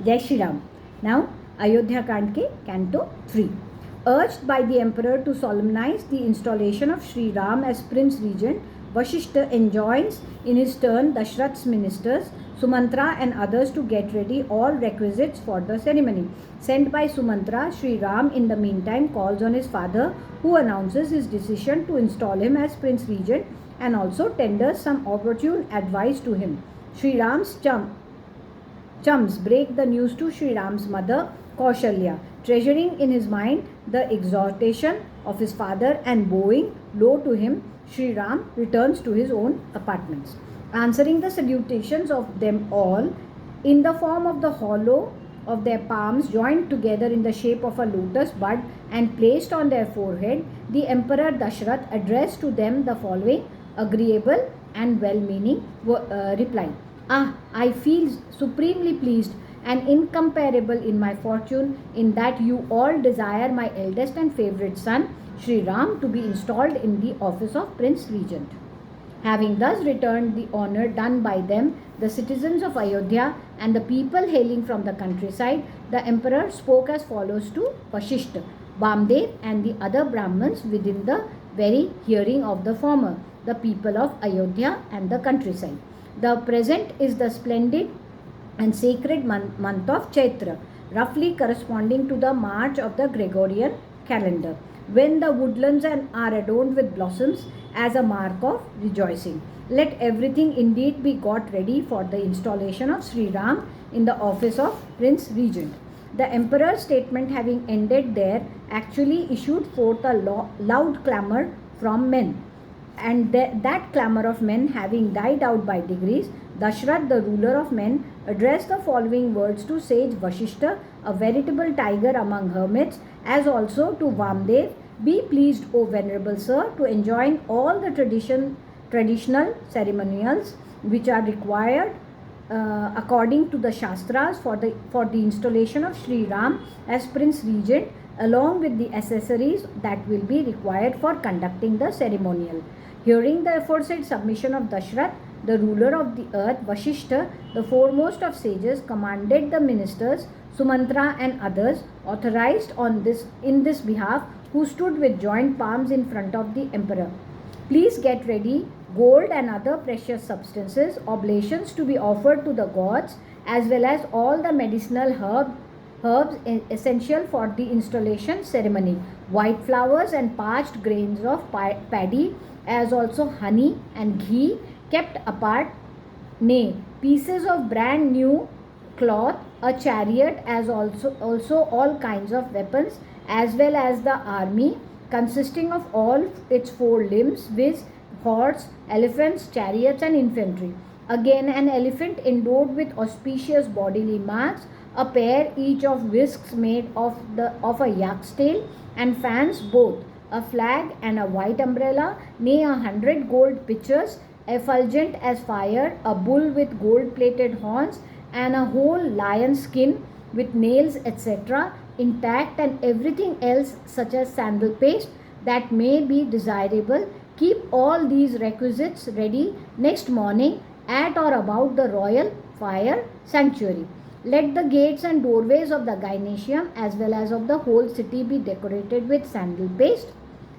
Jai Shri Ram. Now, AYODHYAKAND ke Canto 3. Urged by the emperor to solemnize the installation of Sri Ram as Prince Regent, Vashishta enjoins in his turn Dashrath's ministers, Sumantra and others to get ready all requisites for the ceremony. Sent by Sumantra, Sri Ram in the meantime calls on his father, who announces his decision to install him as Prince Regent and also tenders some opportune advice to him. Sri Ram's chums break the news to Sri Ram's mother, Kaushalya. Treasuring in his mind the exhortation of his father and bowing low to him, Sri Ram returns to his own apartments. Answering the salutations of them all in the form of the hollow of their palms joined together in the shape of a lotus bud and placed on their forehead, the Emperor Dashrath addressed to them the following agreeable and well-meaning reply. I feel supremely pleased and incomparable in my fortune in that you all desire my eldest and favorite son, Sri Ram, to be installed in the office of Prince Regent. Having thus returned the honor done by them, the citizens of Ayodhya and the people hailing from the countryside, the emperor spoke as follows to Vashishta, Bamdev and the other Brahmins within the very hearing of the former, the people of Ayodhya and the countryside. The present is the splendid and sacred month of Chaitra, roughly corresponding to the March of the Gregorian calendar, when the woodlands are adorned with blossoms as a mark of rejoicing. Let everything indeed be got ready for the installation of Sri Ram in the office of Prince Regent. The emperor's statement having ended there actually issued forth a loud clamour from men. And that clamour of men having died out by degrees, Dashrath, the ruler of men, addressed the following words to sage Vashishta, a veritable tiger among hermits, as also to Vamdev: Be pleased, O venerable sir, to enjoin all the traditional ceremonials which are required according to the Shastras for the installation of Sri Ram as Prince Regent, along with the accessories that will be required for conducting the ceremonial. Hearing the aforesaid submission of Dashrath, the ruler of the earth, Vashishta, the foremost of sages, commanded the ministers, Sumantra and others, authorized in this behalf, who stood with joined palms in front of the emperor. Please get ready gold and other precious substances, oblations to be offered to the gods, as well as all the medicinal herbs essential for the installation ceremony, white flowers and parched grains of paddy, as also honey and ghee kept apart, nay, pieces of brand new cloth, a chariot, as also all kinds of weapons, as well as the army consisting of all its four limbs, viz. Horse, elephants, chariots and infantry. Again an elephant endowed with auspicious bodily marks, a pair each of whisks made of a yak's tail, and fans both, a flag and a white umbrella, nay 100 gold pitchers, effulgent as fire, a bull with gold-plated horns, and a whole lion skin with nails, etc., intact, and everything else such as sandal paste that may be desirable. Keep all these requisites ready next morning at or about the royal fire sanctuary. Let the gates and doorways of the gynecium as well as of the whole city be decorated with sandal paste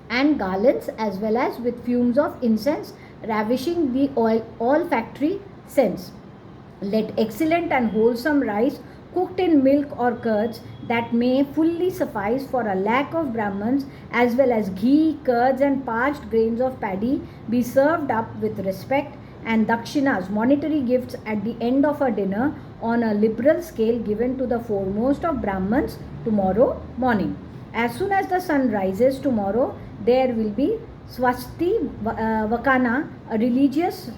and garlands, as well as with fumes of incense ravishing the olfactory sense. Let excellent and wholesome rice cooked in milk or curds that may fully suffice for a lakh of Brahmins, as well as ghee, curds and parched grains of paddy be served up with respect, and dakshinas, monetary gifts, at the end of a dinner on a liberal scale given to the foremost of Brahmins tomorrow morning. As soon as the sun rises tomorrow, there will be Swasti Vakana, a religious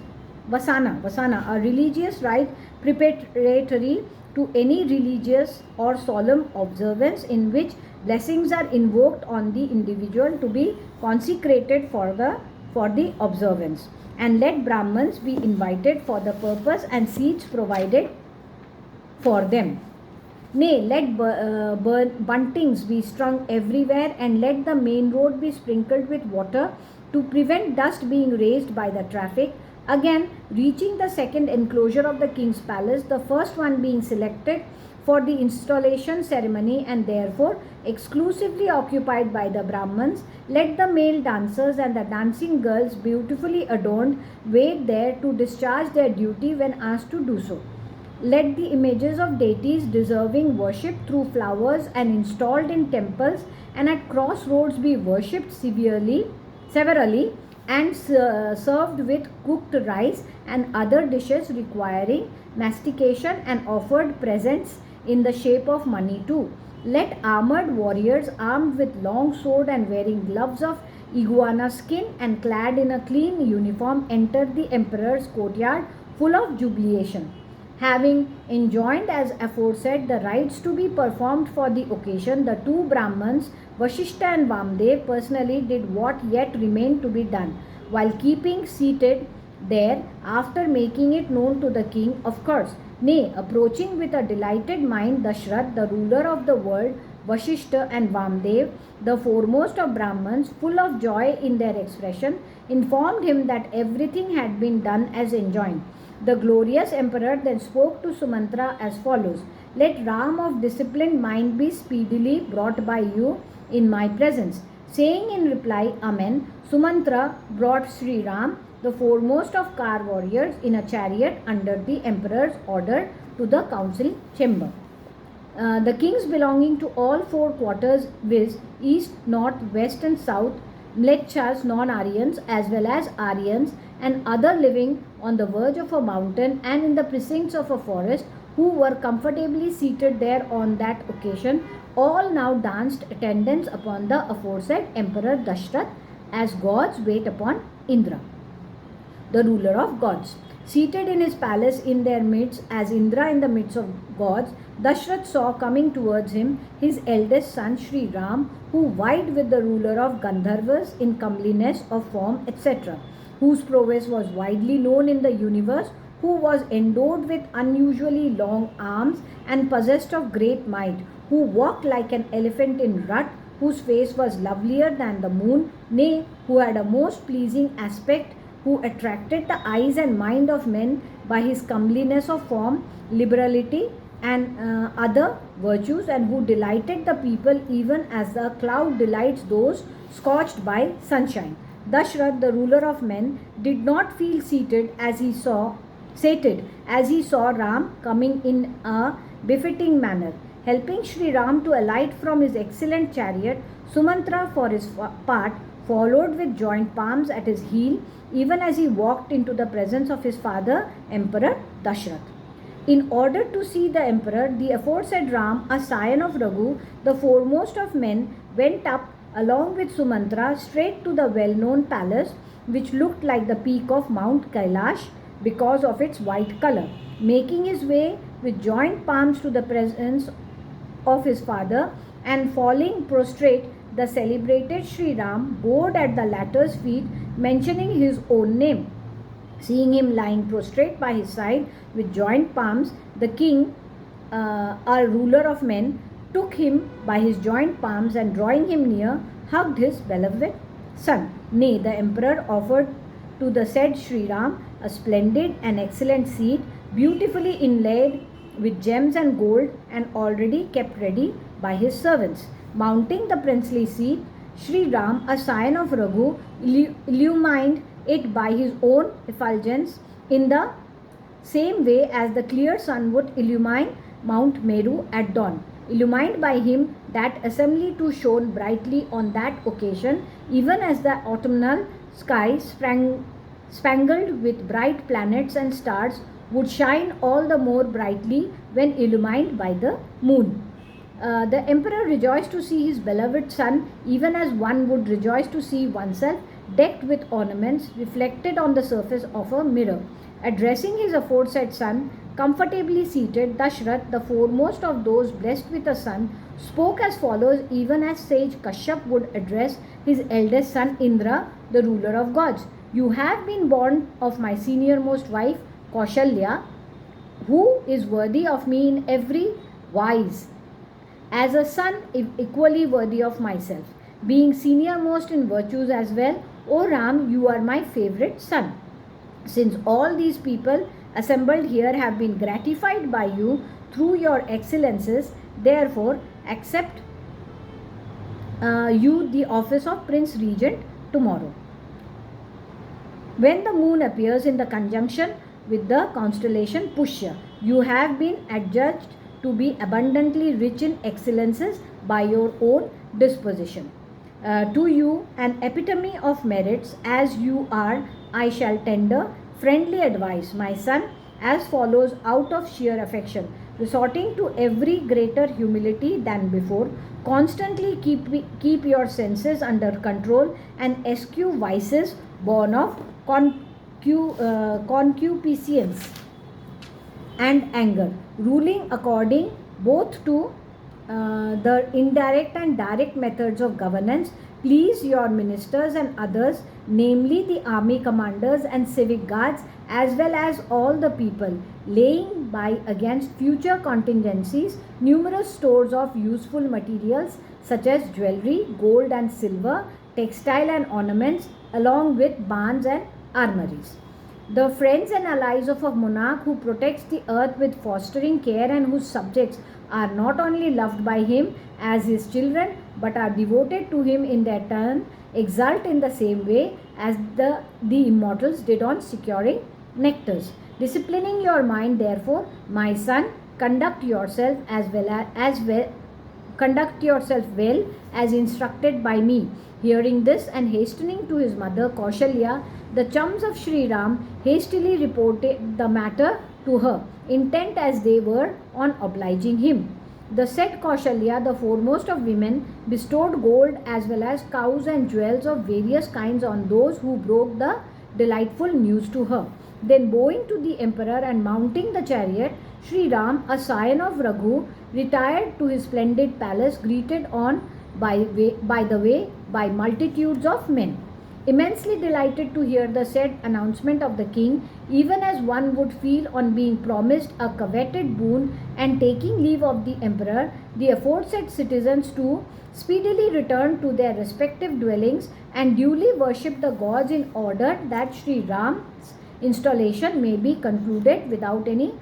Vasana, a religious rite preparatory to any religious or solemn observance, in which blessings are invoked on the individual to be consecrated for the observance. And let Brahmins be invited for the purpose and seats provided for them. Nay, let buntings be strung everywhere, and let the main road be sprinkled with water to prevent dust being raised by the traffic. Again, reaching the second enclosure of the king's palace, the first one being selected for the installation ceremony and therefore exclusively occupied by the Brahmins, let the male dancers and the dancing girls beautifully adorned wait there to discharge their duty when asked to do so. Let the images of deities deserving worship through flowers and installed in temples and at crossroads be worshipped severely and served with cooked rice and other dishes requiring mastication and offered presents in the shape of money too. Let armored warriors armed with long sword and wearing gloves of iguana skin and clad in a clean uniform enter the emperor's courtyard full of jubilation. Having enjoined as aforesaid the rites to be performed for the occasion, the two Brahmins, Vashishta and Vamdev, personally did what yet remained to be done, while keeping seated there after making it known to the king, of course. Nay, approaching with a delighted mind Dashrath, the ruler of the world, Vashishta and Vamdev, the foremost of Brahmins, full of joy in their expression, informed him that everything had been done as enjoined. The glorious emperor then spoke to Sumantra as follows: Let Ram of disciplined mind be speedily brought by you in my presence. Saying in reply, Amen, Sumantra brought Sri Ram, the foremost of car warriors, in a chariot under the emperor's order to the council chamber. The kings belonging to all four quarters, viz. East, North, West and South, Mlecchas, non-Aryans as well as Aryans and other living on the verge of a mountain and in the precincts of a forest, who were comfortably seated there on that occasion, all now danced attendance upon the aforesaid Emperor Dashrath as gods wait upon Indra, the ruler of gods. Seated in his palace in their midst as Indra in the midst of gods, Dashrath saw coming towards him his eldest son Sri Ram, who vied with the ruler of Gandharvas in comeliness of form, etc., whose prowess was widely known in the universe, who was endowed with unusually long arms and possessed of great might, who walked like an elephant in rut, whose face was lovelier than the moon, nay, who had a most pleasing aspect, who attracted the eyes and mind of men by his comeliness of form, liberality, and other virtues, and who delighted the people even as the cloud delights those scorched by sunshine. Dashrath, the ruler of men, did not feel sated as he saw Ram coming in a befitting manner. Helping Sri Ram to alight from his excellent chariot, Sumantra for his part followed with joined palms at his heel, even as he walked into the presence of his father, Emperor Dashrath. In order to see the emperor, the aforesaid Ram, a scion of Raghu, the foremost of men, went up along with Sumantra straight to the well-known palace, which looked like the peak of Mount Kailash because of its white color. Making his way with joined palms to the presence of his father and falling prostrate, the celebrated Sri Ram bowed at the latter's feet, mentioning his own name. Seeing him lying prostrate by his side with joined palms, the king, a ruler of men, took him by his joined palms and drawing him near, hugged his beloved son. Nay, the emperor offered to the said Sri Ram a splendid and excellent seat, beautifully inlaid with gems and gold and already kept ready by his servants. Mounting the princely seat, Sri Ram, a scion of Raghu, illumined it by his own effulgence in the same way as the clear sun would illumine Mount Meru at dawn. Illumined by him, that assembly too shone brightly on that occasion, even as the autumnal sky spangled with bright planets and stars would shine all the more brightly when illumined by the moon. The emperor rejoiced to see his beloved son, even as one would rejoice to see oneself decked with ornaments reflected on the surface of a mirror. Addressing his aforesaid son, comfortably seated, Dashrath, the foremost of those blessed with a son, spoke as follows, even as sage Kashyap would address his eldest son Indra, the ruler of gods. You have been born of my seniormost wife, Kaushalya, who is worthy of me in every wise, as a son equally worthy of myself, being seniormost in virtues as well. O Ram, you are my favorite son. Since all these people assembled here have been gratified by you, through your excellences, therefore accept you the office of Prince Regent tomorrow. When the moon appears in the conjunction with the constellation Pushya, you have been adjudged to be abundantly rich in excellences by your own disposition. To you, an epitome of merits as you are, I shall tender friendly advice, my son, as follows out of sheer affection, resorting to every greater humility than before. Constantly keep your senses under control and eschew vices born of concupiscence and anger, ruling according both to the indirect and direct methods of governance. Please your ministers and others, namely the army commanders and civic guards, as well as all the people, laying by against future contingencies numerous stores of useful materials such as jewelry, gold and silver, textile and ornaments, along with barns and armories. The friends and allies of a monarch who protects the earth with fostering care and whose subjects are not only loved by him as his children but are devoted to him in their turn, exult in the same way as the immortals did on securing nectars. Disciplining your mind, therefore, my son, conduct yourself well as instructed by me. Hearing this and hastening to his mother Kaushalya, the chums of Sri Ram hastily reported the matter to her, intent as they were on obliging him. The said Kaushalya, the foremost of women, bestowed gold as well as cows and jewels of various kinds on those who broke the delightful news to her. Then, bowing to the emperor and mounting the chariot, Sri Ram, a scion of Raghu, retired to his splendid palace, greeted on by the way by multitudes of men. Immensely delighted to hear the said announcement of the king, even as one would feel on being promised a coveted boon, and taking leave of the emperor, the aforesaid citizens too speedily returned to their respective dwellings and duly worship the gods in order that Sri Ram's installation may be concluded without any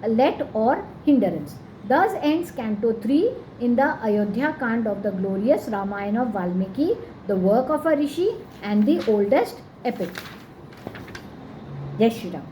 let or hindrance. Thus ends Canto 3 in the AYODHYAKAND of the glorious Ramayan of Valmiki, the work of a rishi and the oldest epic. Jai Shri Ram.